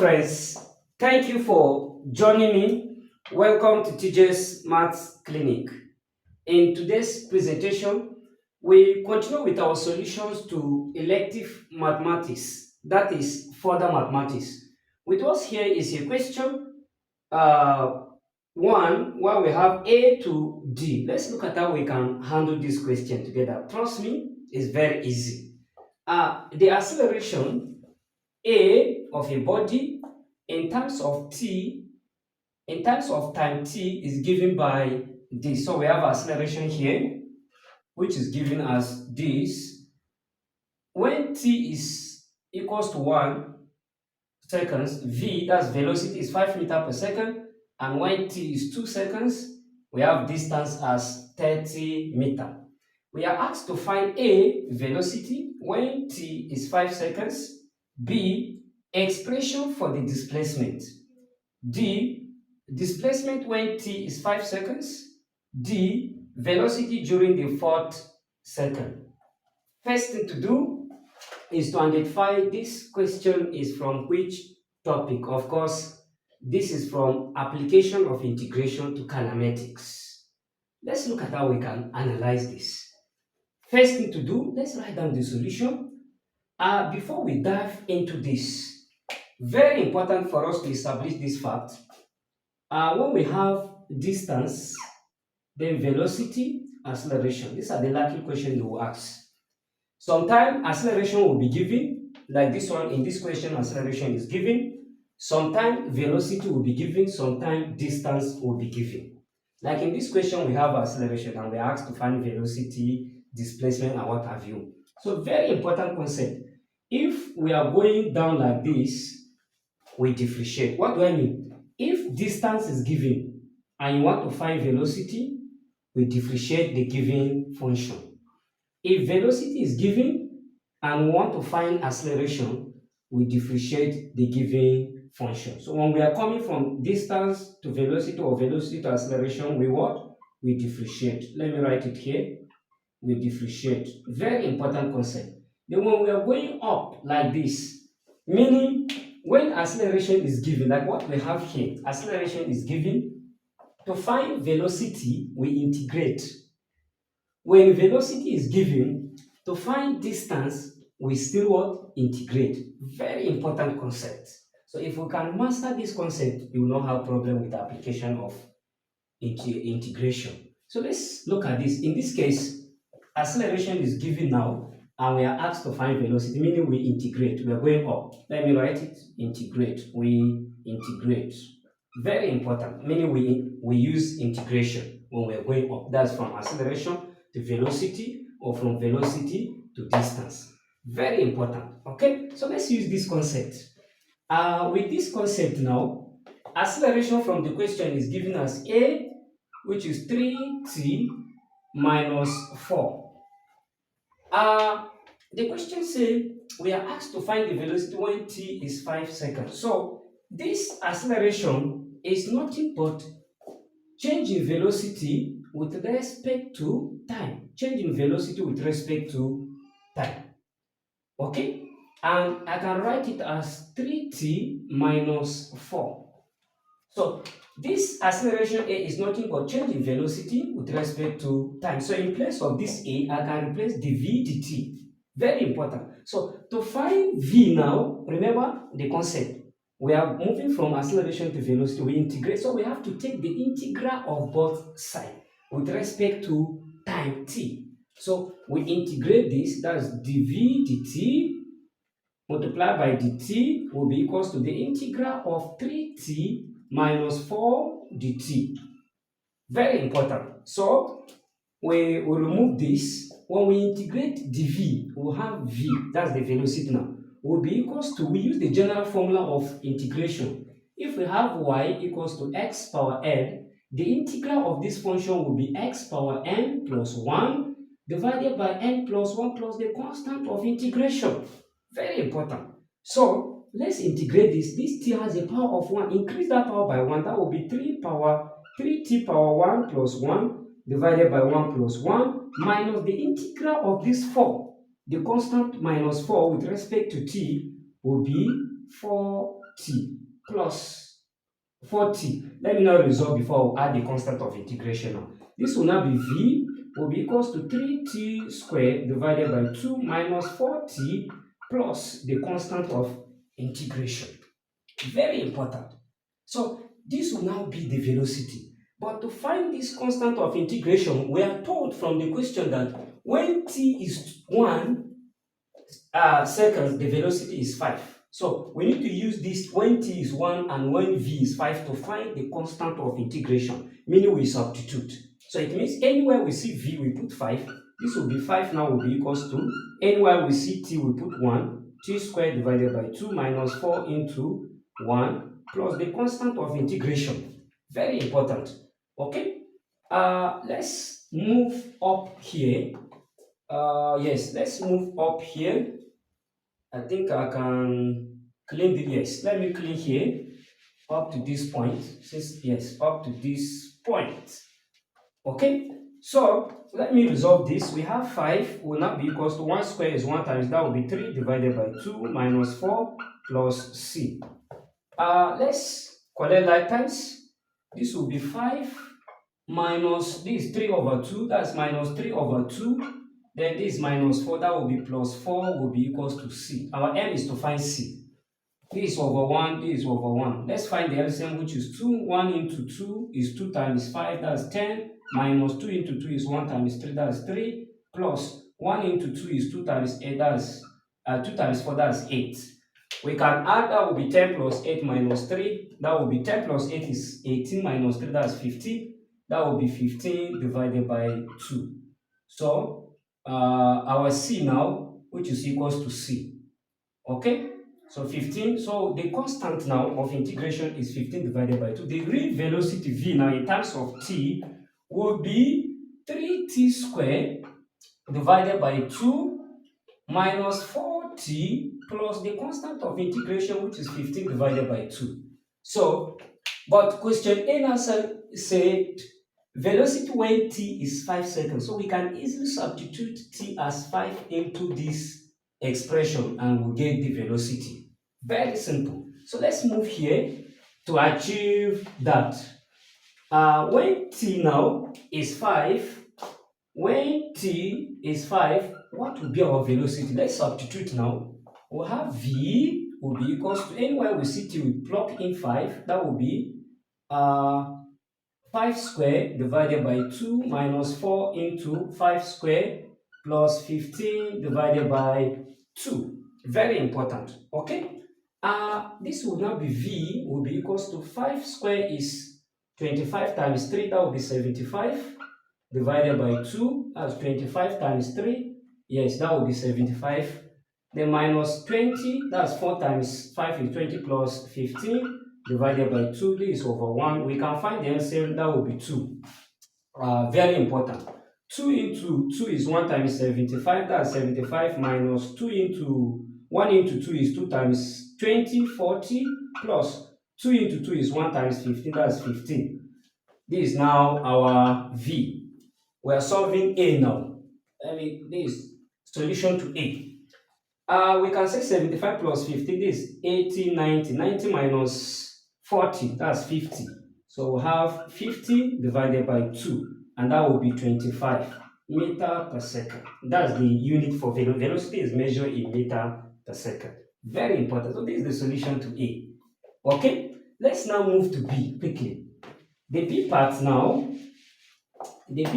friends, thank you for joining me. Welcome to TJ's Maths Clinic. In today's presentation, we continue with our solutions to elective mathematics, that is further mathematics. With us here is a question uh, 1 where we have A to D. Let's look at how we can handle this question together. Trust me, it's very easy. The acceleration A of a body in terms of t, in terms of time t is given by this. So we have acceleration here, which is given as this. When t is equals to 1 seconds, v, that's velocity, is 5 meters per second. And when t is 2 seconds, we have distance as 30 meters. We are asked to find A, velocity, when t is 5 seconds, B, expression for the displacement, D, displacement when t is 5 seconds, D, velocity during the 4th second. First thing to do is to identify this question is from which topic. Of course, this is from application of integration to kinematics. Let's look at how we can analyze this. First thing to do, let's write down the solution. Before we dive into this, very important for us to establish this fact. When we have distance, then velocity, acceleration. These are the likely questions you will ask. Sometimes acceleration will be given, like this one. In this question, acceleration is given. Sometimes velocity will be given, sometimes distance will be given. Like in this question, we have acceleration and we are asked to find velocity, displacement, and what have you. So very important concept. If we are going down like this, we differentiate. What do I mean? If distance is given and you want to find velocity, we differentiate the given function. If velocity is given and we want to find acceleration, we differentiate the given function. So when we are coming from distance to velocity or velocity to acceleration, we what? We differentiate. Let me write it here. We differentiate. Very important concept. Then when we are going up like this, meaning when acceleration is given, like what we have here, acceleration is given. To find velocity, we integrate. When velocity is given, to find distance, we still what? Integrate. Very important concept. So if we can master this concept, you will not have problem with the application of integration. So let's look at this. In this case, acceleration is given now, and we are asked to find velocity, meaning we integrate. We are going up. Let me write it. Integrate. We integrate. Very important, meaning we use integration when we are going up. That's from acceleration to velocity or from velocity to distance. Very important. Okay, so let's use this concept. With this concept now, acceleration from the question is given as A, which is 3t minus 4. The question says we are asked to find the velocity when t is 5 seconds. So this acceleration is nothing but change in velocity with respect to time. Change in velocity with respect to time. Okay? And I can write it as 3t minus 4. So this acceleration A is nothing but change in velocity with respect to time. So in place of this A, I can replace the V dt. Very important. So to find V now, remember the concept. We are moving from acceleration to velocity. We integrate. So we have to take the integral of both sides with respect to time t. So we integrate this. That's dv dt multiplied by dt will be equals to the integral of 3t minus 4 dt. Very important. So we will remove this. When we integrate dv, we'll have v, that's the velocity now, will be equals to, we use the general formula of integration. If we have y equals to x power n, the integral of this function will be x power n plus 1 divided by n plus 1 plus the constant of integration. Very important. So let's integrate this. This t has a power of 1. Increase that power by 1. That will be 3t power 1 plus 1 divided by 1 plus 1 minus the integral of this 4. The constant minus 4 with respect to t will be 4 4t plus 4t. Let me now resolve before I add the constant of integration now. This will now be v will be equals to 3t squared divided by 2 minus 4t plus the constant of integration. Very important. So this will now be the velocity. But to find this constant of integration, we are told from the question that when t is 1 seconds, the velocity is 5. So we need to use this when t is 1 and when v is 5 to find the constant of integration, meaning we substitute. So it means anywhere we see v, we put 5. This will be 5 now will be equals to, anywhere we see t, we put 1. T squared divided by 2 minus 4 into 1 plus the constant of integration. Very important. Okay? Let's move up here. Yes, let's move up here. I think I can clean the, yes, let me clean here up to this point. Since, yes, up to this point. Okay, so let me resolve this. We have 5 will not be equals to 1 square is 1 times, that will be 3 divided by 2 minus 4 plus c. Let's collect like times. This will be 5 minus this 3 over 2, that's minus 3 over 2. Then this minus 4, that will be plus 4 will be equals to c. Our aim is to find c. This over 1, this over 1. Let's find the LCM, which is 2. 1 into 2 is 2 times 5, that's 10. Minus 2 into 2 is 1 times 3, that's 3. Plus 1 into 2 is 2 times 8, that's 2 times 4, that's 8. We can add, that will be 10 plus 8 minus 3. That will be 10 plus 8 is 18 minus 3, that's 15. That will be 15 divided by 2. So our c now, which is equals to c. Okay? So 15, so the constant now of integration is 15 divided by 2. The real velocity v now in terms of t will be 3t squared divided by 2 minus 4t plus the constant of integration, which is 15 divided by 2. So, but question A now said velocity when t is 5 seconds. So we can easily substitute t as 5 into this expression and we'll get the velocity. Very simple. So let's move here to achieve that. When t now is 5, when t is 5, what will be our velocity? Let's substitute now. We'll have v will be equals to, anywhere we see t, we plug in 5. That will be 5 squared divided by 2 minus 4 into 5 squared plus 15 divided by 2. Very important. Okay? This will now be v will be equals to 5 squared is 25 times 3, that will be 75 divided by 2, that's 25 times 3, yes, that will be 75. Then minus 20, that's 4 times 5 is 20 plus 15 divided by 2, this is over 1. We can find the LCM, that will be 2. Very important. 2 into 2 is 1 times 75, that's 75 minus 2 into 1 into 2 is 2 times 20, 40 plus 2 into 2 is 1 times 15, that's 15. This is now our V. We are solving A now. This solution to A. We can say 75 plus 50, this is 80, 90. 90 minus 40, that's 50. So we have 50 divided by 2, and that will be 25 meter per second. That's the unit for velocity. Velocity is measured in meter per second. Very important. So this is the solution to A. Okay, let's now move to B quickly. The B part now, let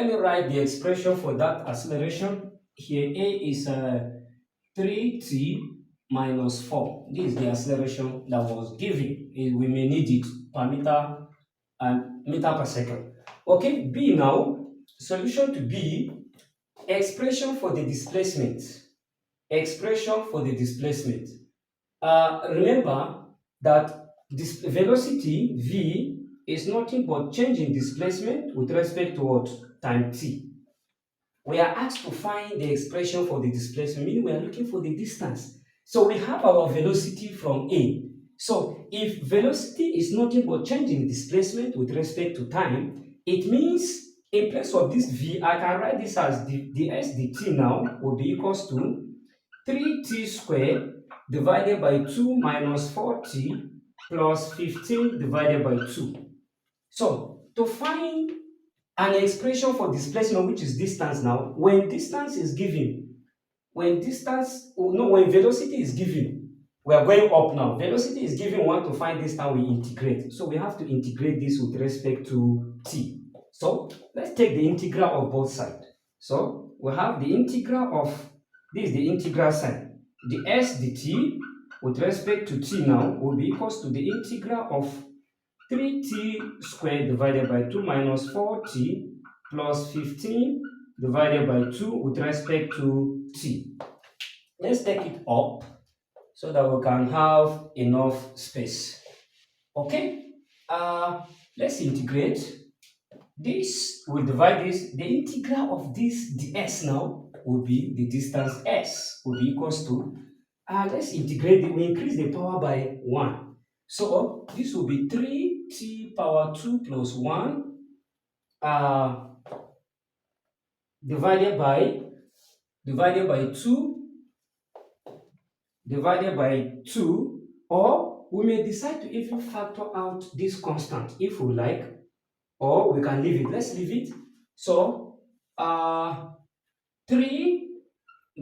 me write the expression for that acceleration. Here A is 3t minus 4. This is the acceleration that was given. We may need it per meter and meter per second. Okay, B now, solution to B, expression for the displacement. Expression for the displacement. Remember that this velocity v is nothing but change in displacement with respect to what? Time t. We are asked to find the expression for the displacement, meaning we are looking for the distance. So we have our velocity from A. So if velocity is nothing but change in displacement with respect to time, it means in place of this v, I can write this as ds dt now will be equals to 3t squared divided by 2 minus 4t plus 15 divided by 2. So, to find an expression for displacement, which is distance now, when distance is given, when velocity is given, we are going up now. Velocity is given, we want to find distance, we integrate. So we have to integrate this with respect to t. So let's take the integral of both sides. So we have the integral of, this is the integral sign. The s dt with respect to t now will be equals to the integral of 3t squared divided by 2 minus 4t plus 15 divided by 2 with respect to t. Let's take it up so that we can have enough space. Okay? Let's integrate. This will divide this. The integral of this ds now will be the distance s will be equals to, let's integrate it. We increase the power by 1. So this will be 3t power 2 plus 1 divided by 2 divided by 2, or we may decide to even factor out this constant if we like, or we can leave it. Let's leave it. So 3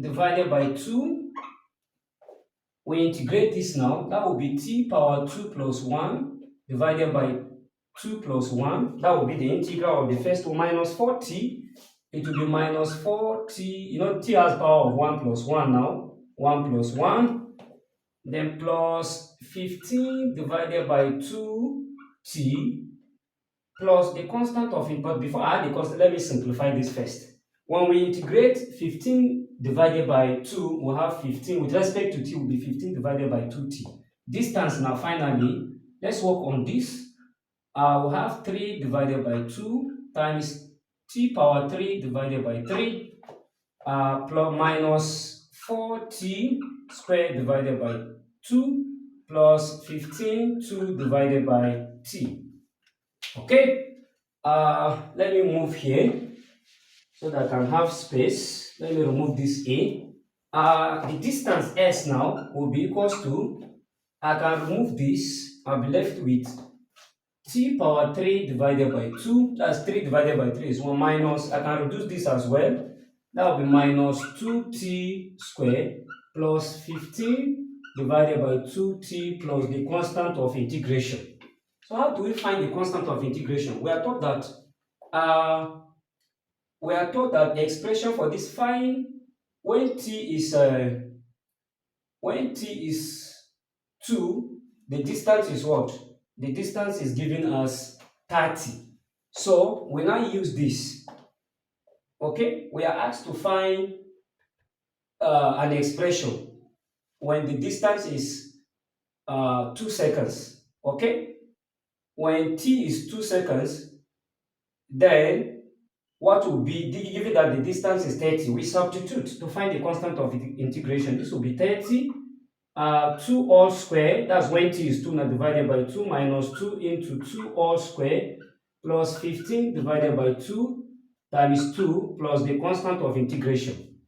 divided by 2, we integrate this now, that will be t power 2 plus 1 divided by 2 plus 1. That will be the integral of the first one, minus 4t. It will be minus 4t, t has power of 1 plus 1 now, 1 plus 1, then plus 15 divided by 2t plus the constant of input. Before I add the constant, let me simplify this first. When we integrate 15 divided by 2, we'll have 15. With respect to t, will be 15 divided by 2t. Distance now, finally, let's work on this. We'll have 3 divided by 2 times t power 3 divided by 3 plus minus 4t squared divided by 2 plus 15 2 divided by t. Okay, let me move here so that I can have space. Let me remove this a. The distance s now will be equals to, I can remove this, I'll be left with t power 3 divided by 2, that's 3 divided by 3 is 1, minus, I can reduce this as well, that will be minus 2t squared plus 15 divided by 2t plus the constant of integration. So how do we find the constant of integration? We are taught that the expression for this, find when t is 2, the distance is what? The distance is given as 30. So we now use this. Okay, we are asked to find an expression when the distance is 2 seconds. Okay, when t is 2 seconds, then what will be, given that the distance is 30, we substitute to find the constant of integration. This will be 30 2 all square, that's when t is 2 now, divided by 2 minus 2 into 2 all square plus 15 divided by 2 times 2 plus the constant of integration.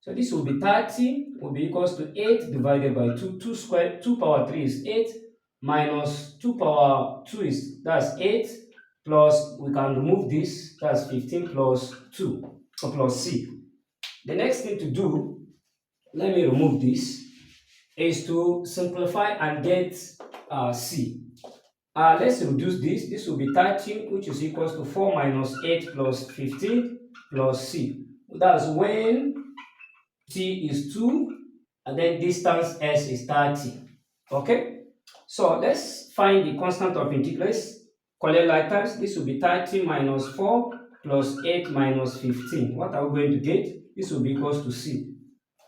So this will be 30 will be equals to 8 divided by 2. 2 square, 2 power 3 is 8 minus 2 power 2 is, that's 8, plus we can remove this, that's 15 plus 2, or plus c. The next thing to do, let me remove this, is to simplify and get c. Let's reduce this. This will be 30, which is equals to 4 minus 8 plus 15 plus c. That's when t is 2 and then distance s is 30. Okay, so let's find the constant of integration. Collect like times. This will be 30 minus 4 plus 8 minus 15. What are we going to get? This will be equals to c.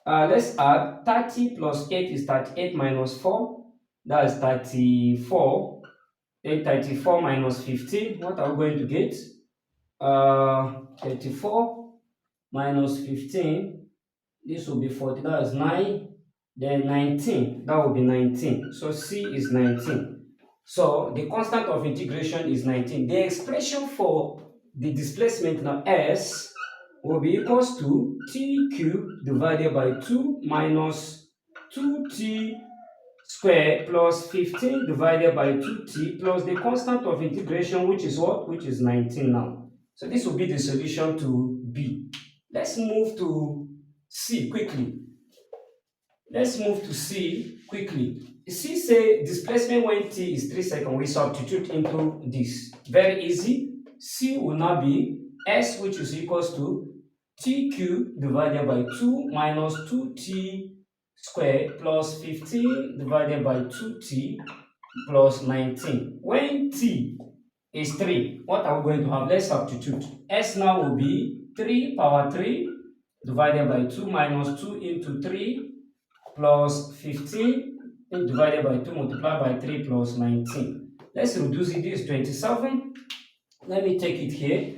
Let's add 30 plus 8 is 38 minus 4. That is 34. Then 34 minus 15. What are we going to get? 34 minus 15. This will be 40. That is 9. Then 19. That will be 19. So C is 19. So the constant of integration is 19. The expression for the displacement now S will be equals to t cubed divided by 2 minus 2t square plus 15 divided by 2t plus the constant of integration, which is what? Which is 19 now. So this will be the solution to B. Let's move to C quickly. Let's move to C quickly. C say displacement when t is 3 seconds. We substitute into this. Very easy. C will now be S, which is equals to tq divided by 2 minus 2t squared plus 15 divided by 2t plus 19. When t is 3, what are we going to have? Let's substitute. S now will be 3 power 3 divided by 2 minus 2 into 3 plus 15 divided by 2 multiplied by 3 plus 19. Let's reduce it. This is 27. Let me take it here.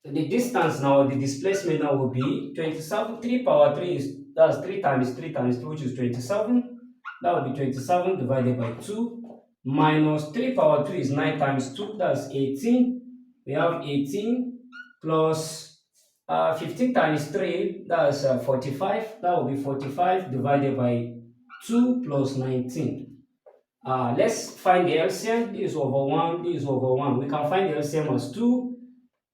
The distance now, the displacement now will be 27. 3 power 3 is, that's 3 times 3 times 2, which is 27. That will be 27 divided by 2 minus 3 power 2 is 9 times 2, that's 18. We have 18 plus 15 times 3, that's 45. That will be 45 divided by 2 plus 19. Let's find the LCM. This is over 1, this is over 1. We can find the LCM as 2.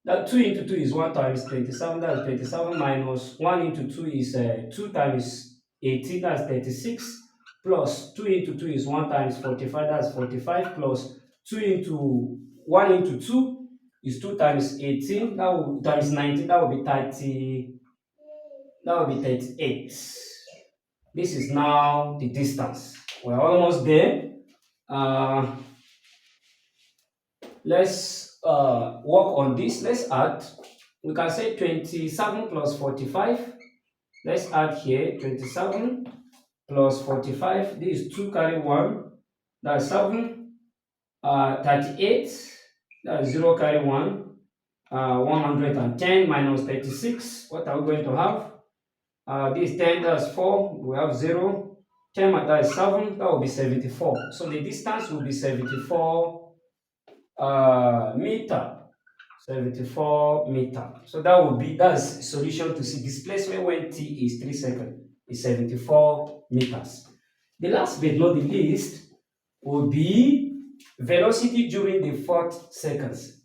That 2 into 2 is 1 times 27, that's 27 minus 1 into 2 is 2 times 18, that's 36, plus 2 into 2 is 1 times 45, that's 45, plus 2 into 1 into 2 is 2 times 18, that will times 19, that will be 30, that will be 38. This is now the distance. We're almost there. Let's work on this. Let's add. We can say 27 plus 45. Let's add here 27 plus 45. This is 2 carry 1. That's 7. 38. That's 0 carry 1. 110 minus 36. What are we going to have? This 10, that's 4. We have 0. 10, that is 7. That will be 74. So the distance will be 74 meter. 74 meter. So that would be, that's solution to C. Displacement when t is 3 seconds is 74 meters. The last but not the least will be velocity during the 4th seconds.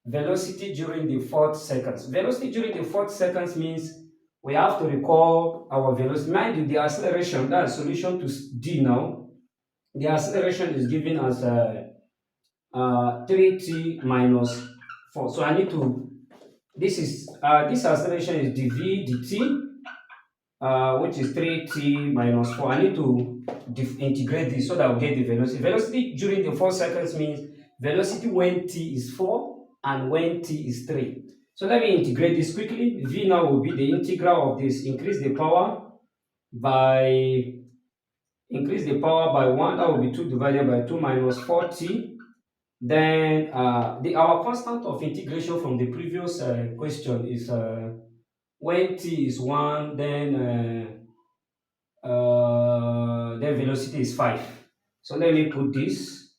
Velocity during the 4th seconds. Velocity during the 4th seconds means we have to recall our velocity. Mind you, the acceleration, that's solution to D now. The acceleration is given as 3t minus 4. So I need to, this acceleration is dv dt, which is 3t minus 4. I need to integrate this so that I'll get the velocity. Velocity during the 4 seconds means velocity when t is 4 and when t is 3. So let me integrate this quickly. V now will be the integral of this. Increase the power by 1. That will be 2 divided by 2 minus 4t. Then our constant of integration from the previous question is when t is 1, then velocity is 5. So let me put this.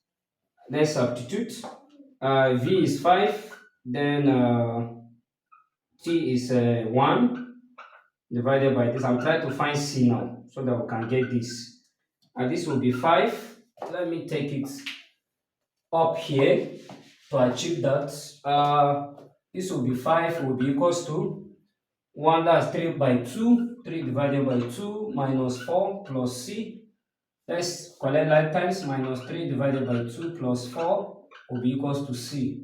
Let's substitute. V is 5, then t is 1 divided by this. I'm trying to find c now so that we can get this. And this will be 5. Let me take it up here to achieve that. This will be 5 will be equals to 1, that's 3 by 2. 3 divided by 2 minus 4 plus c. Let's collect like times. Minus 3 divided by 2 plus 4 will be equals to c.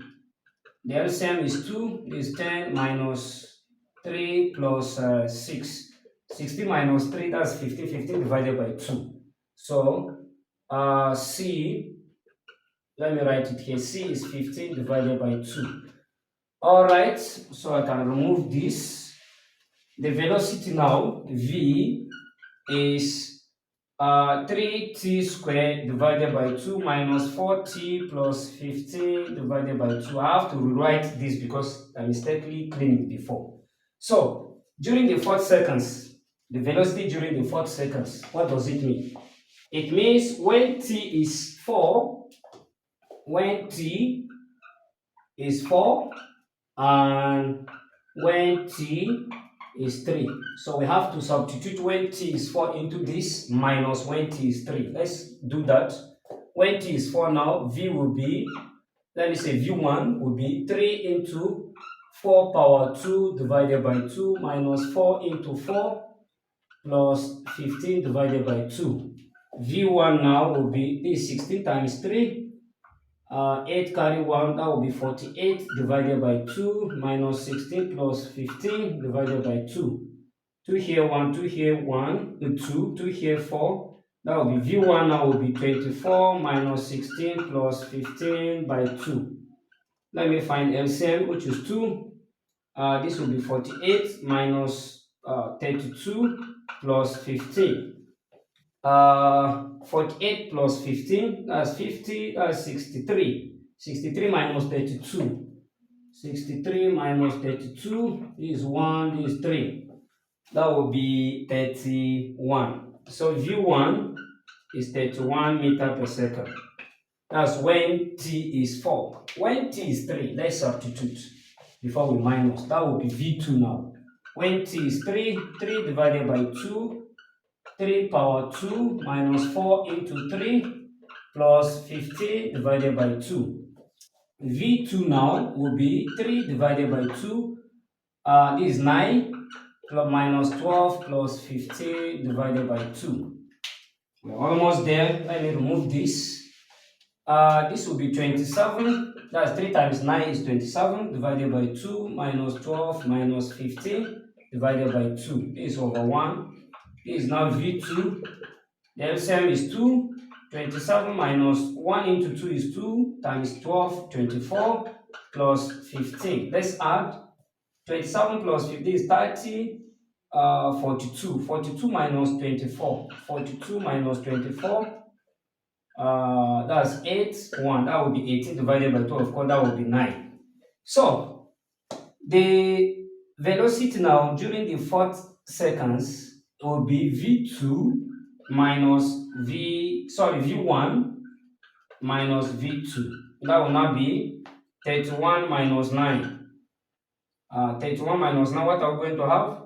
The LCM is 2. This is 10 minus 3 plus 6. 16 minus 3, that's 15. 15 divided by 2. So c, let me write it here. C is 15 divided by 2. Alright, so I can remove this. The velocity now, V, is 3t squared divided by 2 minus 4t plus 15 divided by 2. I have to rewrite this because I mistakenly cleaned it before. So, during the 4th seconds, the velocity during the 4th seconds, what does it mean? It means when t is 4, when t is 4 and when t is 3. So we have to substitute when t is 4 into this minus when t is 3. Let's do that. When t is 4 now, v will be, let me say v1 will be 3 into 4 power 2 divided by 2 minus 4 into 4 plus 15 divided by 2. V1 now will be, this is 16 times 3, 8 carry 1, that will be 48 divided by 2 minus 16 plus 15 divided by 2. 2 here 1, 2 here 1, 2, 2 here 4. That will be V1 now will be 24 minus 16 plus 15 by 2. Let me find LCM, which is 2. This will be 48 minus 32 plus 15. 48 plus 15, that's 50, that's 63. 63 minus 32. 63 minus 32 is 1, is 3. That will be 31. So V1 is 31 meter per second. That's when t is 4. When t is 3, let's substitute before we minus. That will be V2 now. When t is 3, 3 divided by 2, 3 power 2 minus 4 into 3 plus 15 divided by 2. V2 now will be 3 divided by 2. This is 9 plus minus 12 plus 15 divided by 2. We're almost there. Let me remove this. This will be 27. That's 3 times 9 is 27 divided by 2 minus 12 minus 15 divided by 2. This is over 1. This is now V2. The LCM is 2. 27 minus 1 into 2 is 2 times 12, 24 plus 15. Let's add 27 plus 15 is 30, 42. 42 minus 24. 42 minus 24, that's 8, 1. That will be 18 divided by 2. Of course, that will be 9. So, the velocity now during the 4th seconds will be V2 minus V1 minus V2. That will now be 31 minus 9. 31 minus 9, what are we going to have?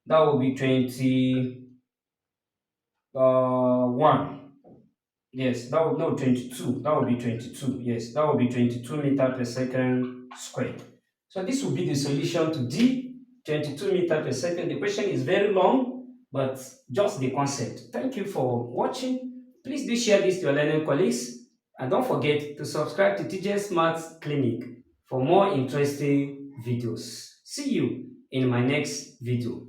That will be 21. Yes, that will, no, 22. That will be 22. Yes, that will be 22 meter per second squared. So this will be the solution to D, 22 meter per second. The question is very long, but just the concept. Thank you for watching. Please do share this to your learning colleagues. And don't forget to subscribe to TJ's Maths Clinic for more interesting videos. See you in my next video.